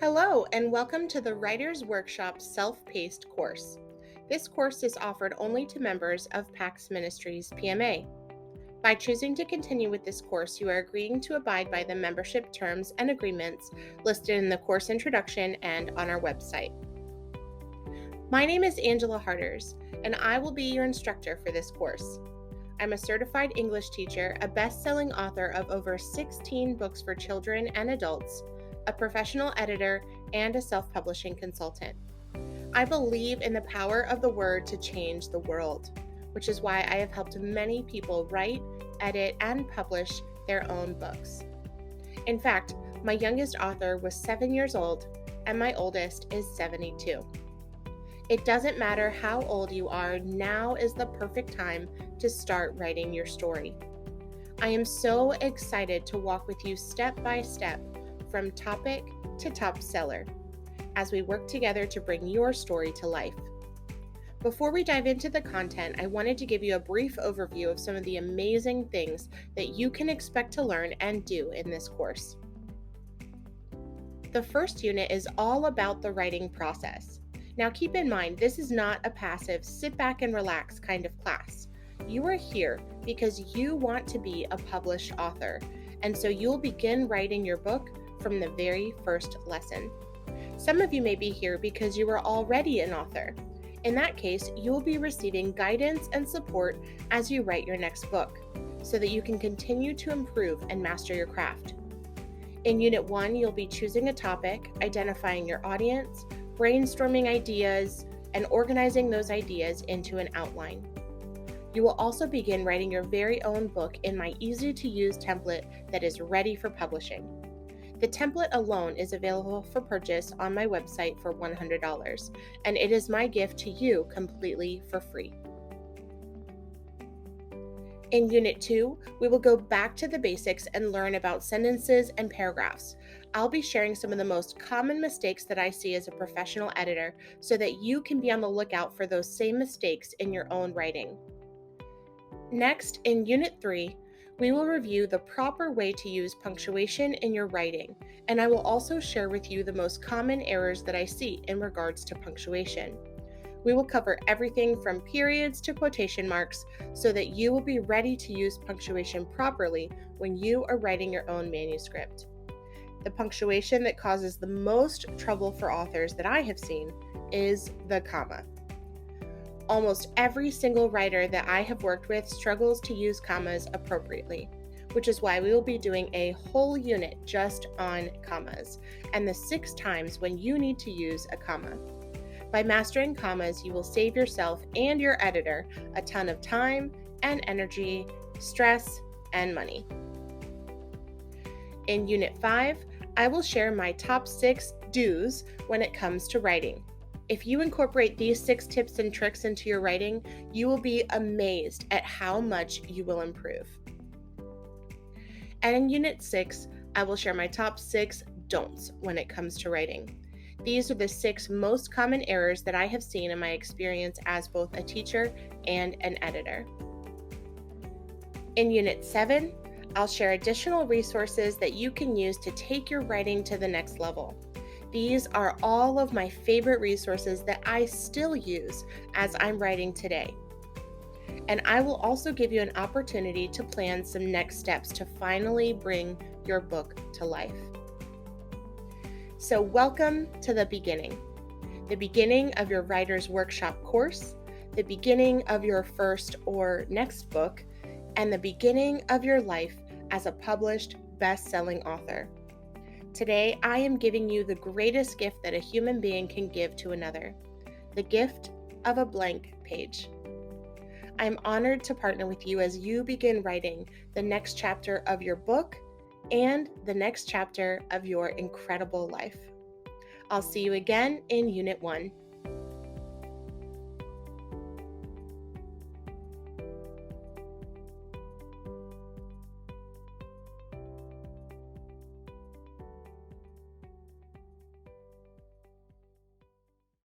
Hello, and welcome to the Writer's Workshop self-paced course. This course is offered only to members of PAX Ministries PMA. By choosing to continue with this course, you are agreeing to abide by the membership terms and agreements listed in the course introduction and on our website. My name is Angela Harters, and I will be your instructor for this course. I'm a certified English teacher, a best-selling author of over 16 books for children and adults, a professional editor, and a self-publishing consultant. I believe in the power of the word to change the world, which is why I have helped many people write, edit, and publish their own books. In fact, my youngest author was 7 years old, and my oldest is 72. It doesn't matter how old you are, now is the perfect time to start writing your story. I am so excited to walk with you step by step from topic to top seller as we work together to bring your story to life. Before we dive into the content, I wanted to give you a brief overview of some of the amazing things that you can expect to learn and do in this course. The first unit is all about the writing process. Now keep in mind, this is not a passive sit back and relax kind of class. You are here because you want to be a published author, and so you'll begin writing your book from the very first lesson. Some of you may be here because you are already an author. In that case, you will be receiving guidance and support as you write your next book, so that you can continue to improve and master your craft. In Unit 1, you'll be choosing a topic, identifying your audience, brainstorming ideas, and organizing those ideas into an outline. You will also begin writing your very own book in my easy-to-use template that is ready for publishing. The template alone is available for purchase on my website for $100, and it is my gift to you completely for free. In Unit 2, we will go back to the basics and learn about sentences and paragraphs. I'll be sharing some of the most common mistakes that I see as a professional editor so that you can be on the lookout for those same mistakes in your own writing. Next, in Unit 3, we will review the proper way to use punctuation in your writing, and I will also share with you the most common errors that I see in regards to punctuation. We will cover everything from periods to quotation marks so that you will be ready to use punctuation properly when you are writing your own manuscript. The punctuation that causes the most trouble for authors that I have seen is the comma. Almost every single writer that I have worked with struggles to use commas appropriately, which is why we will be doing a whole unit just on commas and the 6 times when you need to use a comma. By mastering commas, you will save yourself and your editor a ton of time and energy, stress, and money. In Unit 5, I will share my top 6 do's when it comes to writing. If you incorporate these 6 tips and tricks into your writing, you will be amazed at how much you will improve. And in Unit 6, I will share my top 6 don'ts when it comes to writing. These are the 6 most common errors that I have seen in my experience as both a teacher and an editor. In Unit 7, I'll share additional resources that you can use to take your writing to the next level. These are all of my favorite resources that I still use as I'm writing today. And I will also give you an opportunity to plan some next steps to finally bring your book to life. So welcome to the beginning of your Writer's Workshop course, the beginning of your first or next book, and the beginning of your life as a published best-selling author. Today, I am giving you the greatest gift that a human being can give to another, the gift of a blank page. I am honored to partner with you as you begin writing the next chapter of your book and the next chapter of your incredible life. I'll see you again in Unit 1.